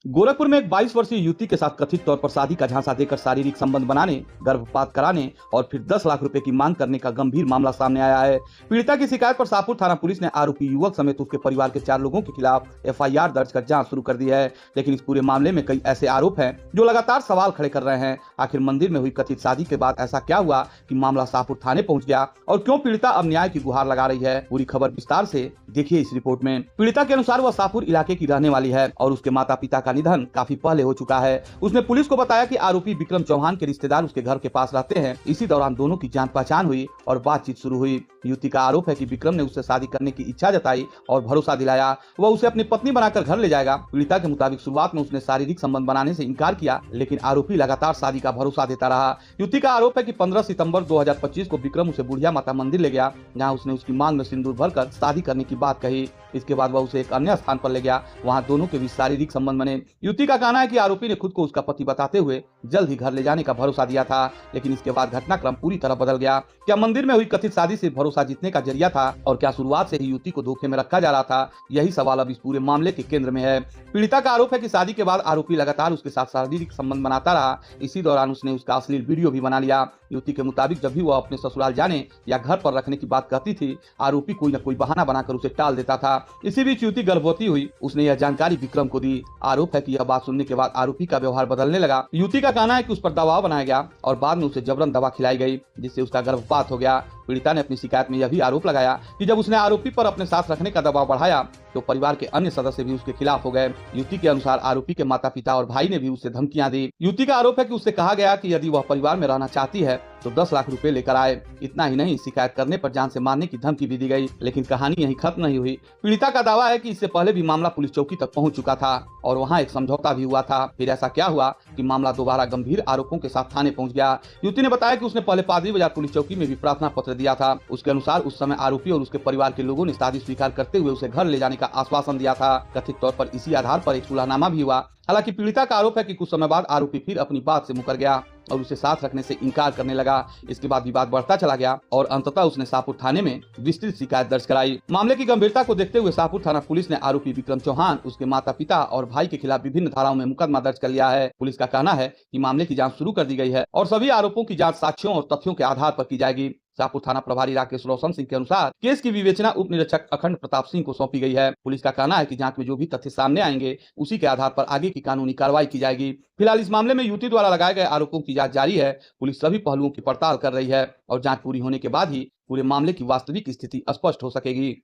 गोरखपुर में एक 22 वर्षीय युवती के साथ कथित तौर पर शादी का झांसा देकर शारीरिक संबंध बनाने, गर्भपात कराने और फिर 10 लाख रुपए की मांग करने का गंभीर मामला सामने आया है। पीड़िता की शिकायत पर शाहपुर थाना पुलिस ने आरोपी युवक समेत उसके परिवार के 4 लोगों के खिलाफ एफआईआर दर्ज कर जांच शुरू कर दी है। लेकिन इस पूरे मामले में कई ऐसे आरोप हैं जो लगातार सवाल खड़े कर रहे हैं। आखिर मंदिर में हुई कथित शादी के बाद ऐसा क्या हुआ कि मामला शाहपुर थाने पहुंच गया और क्यों पीड़िता अब न्याय की गुहार लगा रही है? पूरी खबर विस्तार से देखिए इस रिपोर्ट में। पीड़िता के अनुसार वह शाहपुर इलाके की रहने वाली है और उसके माता पिता का निधन काफी पहले हो चुका है। उसने पुलिस को बताया कि आरोपी विक्रम चौहान के रिश्तेदार उसके घर के पास रहते हैं। इसी दौरान दोनों की जान पहचान हुई और बातचीत शुरू हुई। युवती का आरोप है कि विक्रम ने उससे शादी करने की इच्छा जताई और भरोसा दिलाया वह उसे अपनी पत्नी बनाकर घर ले जाएगा। पीड़िता के मुताबिक शुरुआत में उसने शारीरिक संबंध बनाने से इनकार किया, लेकिन आरोपी लगातार शादी का भरोसा देता रहा। युवती का आरोप है कि 15 सितंबर 2025 को विक्रम उसे बुढ़िया माता मंदिर ले गया, जहां उसने उसकी मांग में सिंदूर भरकर शादी करने की बात कही। इसके बाद वह उसे एक अन्य स्थान पर ले गया, वहां दोनों के बीच शारीरिक संबंध बने। युवती का कहना है कि आरोपी ने खुद को उसका पति बताते हुए जल्द ही घर ले जाने का भरोसा दिया था, लेकिन इसके बाद घटनाक्रम पूरी तरह बदल गया। क्या मंदिर में हुई कथित शादी से भरोसा जीतने का जरिया था और क्या शुरुआत से ही युवती को धोखे में रखा जा रहा था? यही सवाल अब इस पूरे मामले के केंद्र में है। पीड़िता का आरोप है कि शादी के बाद आरोपी लगातार उसके साथ शारीरिक संबंध बनाता रहा। इसी दौरान उसने उसका अश्लील वीडियो भी बना लिया। युवती के मुताबिक जब भी वह अपने ससुराल जाने या घर पर रखने की बात कहती थी, आरोपी कोई न कोई बहाना बनाकर उसे टाल देता था। इसी बीच युवती गर्भवती हुई। उसने यह जानकारी विक्रम को दी। आरोप है कि यह बात सुनने के बाद आरोपी का व्यवहार बदलने लगा। युवती का कहना है कि उस पर दबाव बनाया गया और बाद में उसे जबरन दवा खिलाई गई, जिससे उसका गर्भपात हो गया। पीड़िता ने अपनी शिकायत में यह भी आरोप लगाया कि जब उसने आरोपी पर अपने साथ रखने का दबाव बढ़ाया तो परिवार के अन्य सदस्य भी उसके खिलाफ हो गए। युवती के अनुसार आरोपी के माता पिता और भाई ने भी उसे धमकियां दी। युवती का आरोप है कि उससे कहा गया कि यदि वह परिवार में रहना चाहती है तो 10 लाख रुपए लेकर आए। इतना ही नहीं, शिकायत करने पर जान से मारने की धमकी भी दी गई। लेकिन कहानी यहीं खत्म नहीं हुई। पीड़िता का दावा है कि इससे पहले भी मामला पुलिस चौकी तक पहुंच चुका था और वहां एक समझौता भी हुआ था। फिर ऐसा क्या हुआ कि मामला दोबारा गंभीर आरोपों के साथ थाने पहुंच गया? युवती ने बताया कि उसने पहले पादरी बाजार पुलिस चौकी में भी प्रार्थना पत्र दिया था। उसके अनुसार उस समय आरोपी और उसके परिवार के लोगों ने शादी स्वीकार करते हुए उसे घर ले जाने का आश्वासन दिया था। कथित तौर पर इसी आधार पर एक सुलहनामा भी हुआ। हालांकि पीड़िता का आरोप है कि कुछ समय बाद आरोपी फिर अपनी बात से मुकर गया और उसे साथ रखने से इनकार करने लगा। इसके बाद विवाद बढ़ता चला गया और अंततः उसने शाहपुर थाने में विस्तृत शिकायत दर्ज कराई। मामले की गंभीरता को देखते हुए शाहपुर थाना पुलिस ने आरोपी विक्रम चौहान, उसके माता पिता और भाई के खिलाफ विभिन्न धाराओं में मुकदमा दर्ज कर लिया है। पुलिस का कहना है कि मामले की जांच शुरू कर दी गई है और सभी आरोपों की जांच साक्ष्यों और तथ्यों के आधार पर की जाएगी। शाहपुर थाना प्रभारी राकेश रोशन सिंह के अनुसार केस की विवेचना उप निरीक्षक अखंड प्रताप सिंह को सौंपी गई है। पुलिस का कहना है कि जांच में जो भी तथ्य सामने आएंगे उसी के आधार पर आगे की कानूनी कार्रवाई की जाएगी। फिलहाल इस मामले में युवती द्वारा लगाए गए आरोपों की जांच जारी है। पुलिस सभी पहलुओं की पड़ताल कर रही है और जांच पूरी होने के बाद ही पूरे मामले की वास्तविक स्थिति स्पष्ट हो सकेगी।